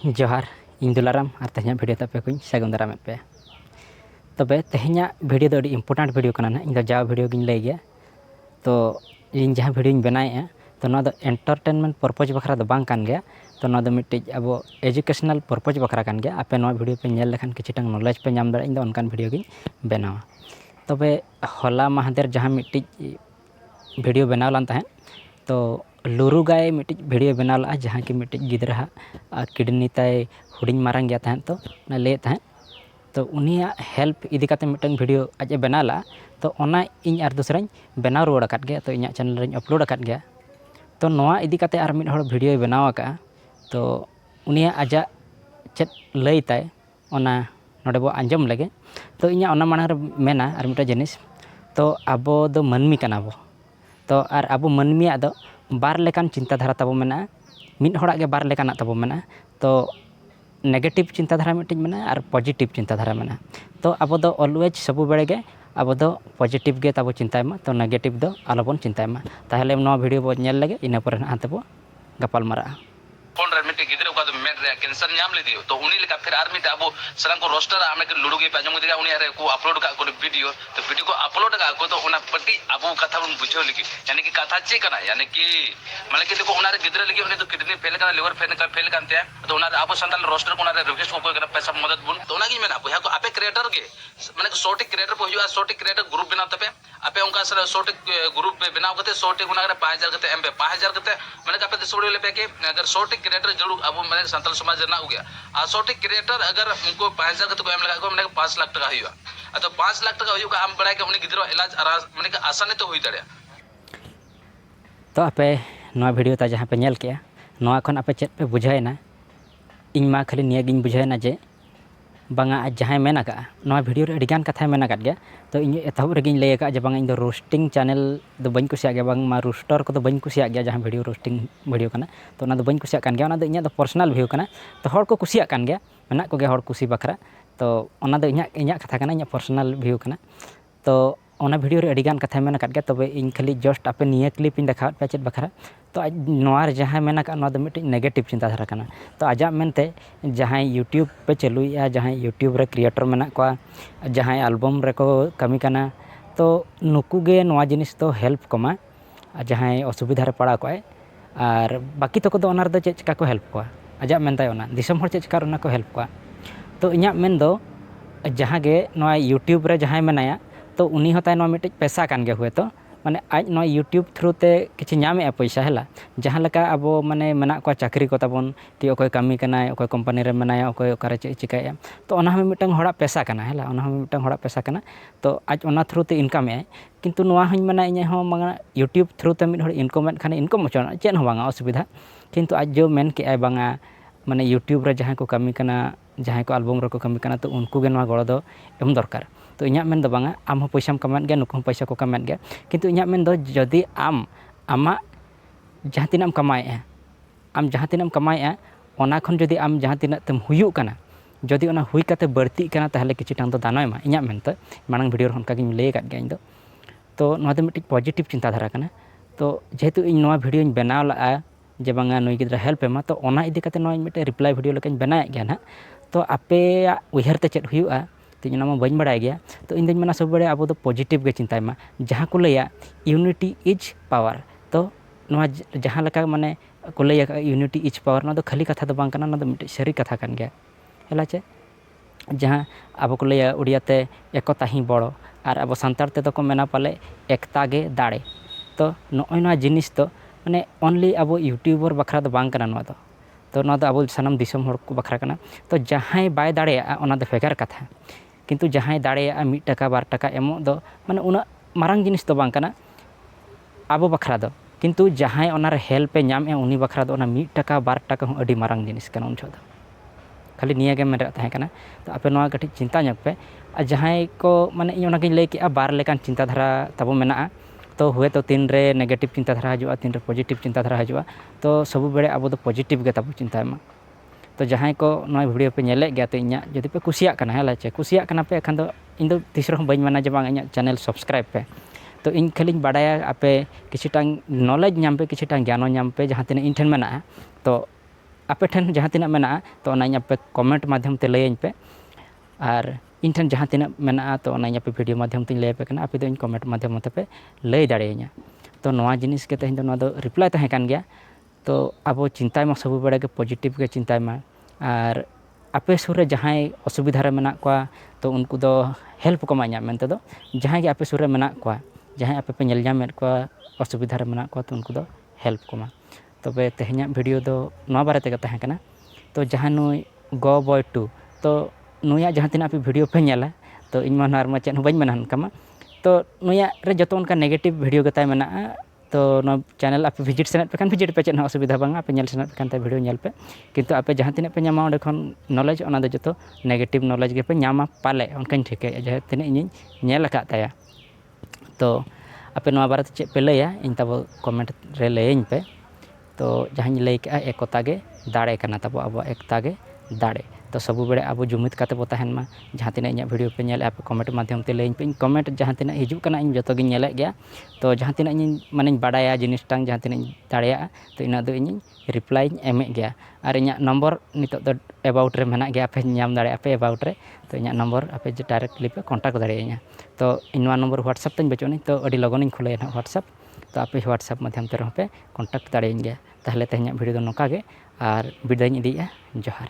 जोहार इन दुलाराम और तेहना वीडियो तपे को सगुन दाराम पे तबे तेहना वीडियो दो इम्पोर्टेंट वीडियो करना ना इन जा वीडियो गिन लई गया तो इन जहाँ वीडियो बनाए तो ना एंटरटेनमेंट पर्पज बखरा दो बांग कान गया तो ना मिट्टी अब एजुकेशनल पर्पज बखरा कान गया आपे ना वीडियो पे नेल लेखान किछिटा नॉलेज पे नाम दाड़ा इन उनकान वीडियो गिन बनावा तबे हला महादेर जहाँ मिट्टी वीडियो बनाव लान तहन तो लुरु गाय मिट्टी वीडियो बनाव ला जहाँ कि मिट्टी गिद्रा किडनी ताय हुडिंग मारंग गया तहन तो ले तहन तो उनिया हेल्प इदी काते मिटन वीडियो आज बना ला तो ओना इन आर दूसरा बनाव रुवाड़ आकाद गया तो इᱧᱟᱹᱜ चैनल रे अपलोड आकाद गया तो नोआ इदी काते आर मिड हड़ वीडियो बनाव आका तो उनिया आजा चेत लई ताय ओना नोडे बो आंजम लगे तो इᱧᱟᱹᱜ ओना माना रे मेना आर मिटा जिनिस तो आबो दो मानमी कना बो तो आर आबो मानमिया दो बार लेकान चिंताधारा तबो मेना मिड हड़ा गे बार लेकाना तबो मेना तो नेगेटिव चिंताधारा मिट्टी में और पॉजिटिव चिंताधारा में तो अब दो ऑलवेज सब बेड़े गे अब दो पॉजिटिव गे तब चिंतायमा तो नेगेटिव दो आलोबन चिंतायमा ताहले नोआ वीडियो बो नेल लगे इना पर हाते बो गपाल मारा फोन रे मिटे गिदरे का मेन रे कैंसर नाम ले दियो तो उनी लेका फिर आर्मी ता अब सलाम को रोस्टर आमे के लुडू के पाजम दिगा उनी रे को अपलोड का को वीडियो तो वीडियो को अपलोड का को तो उना पट्टी अब कथा बन बुझो लगी यानी कि कथा चे कना यानी कि माने कि देखो उना रे गिदरे लगी उनी तो किडनी फेल कना लिवर फेल कानते तो उना अब संताल रोस्टर को उना रे रिक्वेस्ट को कना पैसा मदद बुन तो उना की मेना बुया को आपे क्रिएटर के माने शॉर्ट क्रिएटर को हुआ शॉर्ट क्रिएटर ग्रुप बना तपे आपे उनका सर शॉर्ट ग्रुप बनाव करते शॉर्ट उना रे 5000 करते एम पे 5000 करते माने का पे सोड़े ले पे के अगर शॉर्ट क्रिएटर जरूर अब मैंने संताल समाज ना हो गया आसोटी क्रिएटर अगर उनको 5000 को एम लगा मैंने 5 लाख टका हुआ तो 5 लाख टका हुआ आम बड़ा के उन्हें गिद्रो इलाज मैंने आसानी तो हुई दड़े तो आपे नोआ वीडियो ता जहाँ पे नेल के नोआ खन आपे चेत पे बुझायना इन मा खाली निया गिन बुझायना जे बांगा जहाँ मेना का नोआ वीडियो रे अडिगान कथा मेना काट गया तो इन एतहब रे गिन लay का जे बांगा इन दो रोस्टिंग चैनल दो बन कुसिया गया बांग मा रोस्टर को तो बन कुसिया गया जहाँ वीडियो रोस्टिंग वीडियो कना तो ना दो बन कुसिया कान गया ना दो इᱧᱟᱹᱜ दो पर्सनल व्यू कना तो हर को कुसिया कान गया मेना को गया हर कुसी बखरा तो ओना दो इᱧᱟᱹᱜ कथा कना इᱧाᱹᱜ पर्सनल व्यू कना तो ओना वीडियो रे अडिगान कथा मेना काट गया तबे इन खाली जस्ट आपे निया क्लिप इन देखा पे चेत बखरा तो आज नोआर जहाँ मेना का नोआ दो मिट्टी नेगेटिव चिंताधारा कना तो आजा मेनते जहाँ यूट्यूब पे चलुया जहाँ यूट्यूब रे क्रिएटर मेना को जहाँ एल्बम रे को कमी कना तो नुकु गे नोआ जिनिस तो हेल्प कमा जहाँ असुविधा रे पड़ा को और बाकी तो को दो ओना रे दो चे चिका को हेल्प को आजा मेनताय ओना दिसम हर चे चिका ओना को हेल्प को तो इᱧᱟᱹᱜ मेन दो जहाँ गे नोआ यूट्यूब रे जहाँ मेनाया तो उनी होता नोआ मिट्टी पैसा कान गे हुए तो माने आज नोआ यूट्यूब थ्रू ते किछि नामे पैसा हैला जहाँ लका अब माने मेना को चाकरी को ताबन कि अकोय कमी कनाय अकोय कंपनी रे मेनाया अकोय ओकारे चे चिकाया तो ओना हम मिटंग हड़ा पैसा कना हैला ओना हम मिटंग हड़ा पैसा कना तो आज ओना थ्रू ते इनकम ए किंतु नोआ हन माने इᱧ हो मांगा यूट्यूब थ्रू ते मिट हड़ इनकम खाने इनकम मचन चेन हो बांगा असुविधा किंतु आज जो मेन के आय बांगा माने यूट्यूब रे जहाँ को कमी कना जहाँ को एल्बम रे को कमी कना तो उनको गे नोआ गड़ो दो एम दरकार तो इᱧᱟᱹᱜ मेन दो बांगा आम हो पैसा कमात गया नुकु पैसा को कमात गया किंतु इᱧᱟᱹᱜ मेन दो जदि आम आमा जहाँ तिनाम कमाए आम जहाँ तिनाम कमाए ओना खन जदि आम जहाँ तिना तम हुयु कना जदि ओना हुई काते बढ़ती कना ताहले किछि टांग दो दानोयमा इᱧᱟᱹᱜ मेन तो मांग वीडियो हनका गिन लay काट गया इन दो तो नोआ दो मिट्टी पॉजिटिव चिंताधारा कना तो जेहेतु इन नोआ वीडियो इन बनाव ला जे बांगा नुई गिद्रा हेल्प एमा तो ओना इदी काते नोआ मिट्टी रिप्लाई वीडियो लेकिन बनाए गया ना तो आपे उयहर ते चेत हुयुआ तो इन बी बड़ा गया तो इन मना सब बड़े अब पॉजिटिव गे चिंतायमा जहाँ को लैया यूनिटी इज पावर तो नोआ जहाँ लका माने को लैया यूनिटी इज पावर ना तो खाली कथा तो बांग कना ना तो मिट्टी सरी कथा कान गया हैला चे जहाँ अब को लैया उड़िया ते एकता ही बड़ो और अब सानतार ते तो को मेना पाले एकता गे दाड़े तो नोय नोआ जिनिस तो माने ओनली अब यूट्यूबर बखरा तो बांग कना नोआ तो नोआ अब सानाम दिसम हर को बखरा कना तो जहाँ बाय दाड़ेया ओना दो फेगार कथा किंतु जहाँ दाड़ेया 1 टाका 2 टाका एमो दो माने उना मारंग जिनिस तो बांग कना आबो बखरा दो किंतु जहाँ ओना रे हेल्प पे नाम उनी बखरा दो ओना 1 टाका 2 टाका हो अडी मारंग जिनिस कना उन छो दो खाली निया गे मेरे ताहे कना तो आपे नोआ कटी चिंता ñक पे जहाँ को माने इन ओना गिन लay के बार लेकान चिंताधारा तबो मेना तो हुए तो तीन रे नेगेटिव चिंताधारा हजुआ तीन रे पॉजिटिव चिंताधारा हजुआ तो सब बेड़े अब पॉजिटिव गे तबो चिंतायमा तो जहाँ को नोआ वीडियो पे नेले गया तो इᱧᱟᱹᱜ जदि पे कुसिया कना हैला चे कुसिया कना पे एखान दो इन दो तीसरा बइन माना जे बांग इᱧᱟᱹᱜ चैनल सब्सक्राइब पे तो इन खाली बाडाया आपे किछिटा नॉलेज नाम पे किछिटा ज्ञान नाम पे जहाँ तीन इन ठेन मेना तो ape ठेन जहाँ तिना मेना तो ओना इन ape कमेंट माध्यम ते लय पे और इन ठेन जहाँ तिना मेना तो ओना इन ape वीडियो माध्यम ते लय पे कना ape दो इन कमेंट माध्यम ते पे लय दाड़ेयिया तो नोआ जिनिस के तेहन दो नोआ दो रिप्लाई तहे कान गया तो अब चिंता मा सब बड़े के पॉजिटिव के चिंता मा और ape सुर जहाँ असुविधा रे मेना को तो उनको दो हेल्प को माया मेनते दो जहाँ के ape सुर मेना को जहाँ ape पे नेल जामेद को असुविधा रे मेना को तो उनको दो हेल्प को मा तबे तेहन्या वीडियो दो नोआ बारे ते तहे कना तो जहाँ नुई गो बॉय 2 तो नुया जहाँ तिना पे वीडियो पे नेला तो इन मान मा चेन बइन मेना कमा तो नुया रे जतो उनका नेगेटिव वीडियो गताय मेना तो नो चैनल आप विजिट सेनेट पे खान विजिट पे चेन असुविधा बांगा पे नेल सेनेट पे खान वीडियो नेल पे किंतु आपे जहाँ तिना पे नामा ओंडे खन नॉलेज ओना दो जतो नेगेटिव नॉलेज के पे नामा पाले उनकान ठिके जहाँ तिना इन नेल का ताया तो आपे नोआ बारे चे पे लया इन तब कमेंट रे लयिन पे तो जहाँ लय के एकता गे दाड़े कना तब अब एकता गे दाड़े तो सब बड़े अब जुमित काते बो तहन मा जहाँ तिना इन वीडियो पे नेल आप कमेंट माध्यम ते लयिन पे इन कमेंट जहाँ तिना हिजुक कना इन जतो गे नेले गया तो जहाँ तिना इन माने बाडाया जिनिस टांग जहाँ तिना दाड़ेया तो इना दो इन रिप्लाई एमे गया और इन नंबर नितो दो अबाउट रे मेना गया पे नाम दाड़े पे अबाउट रे तो इन नंबर आपे डायरेक्टली पे कांटेक्ट दाड़ेया तो इन नंबर व्हाट्सएप तन बचोनी तो अडी लगन इन खुले ना व्हाट्सएप तो आपे व्हाट्सएप माध्यम ते रहो पे कांटेक्ट दाड़ेइन गया ताहले तेहन्या वीडियो दो नोका गे और विदाय इदीया जोहार।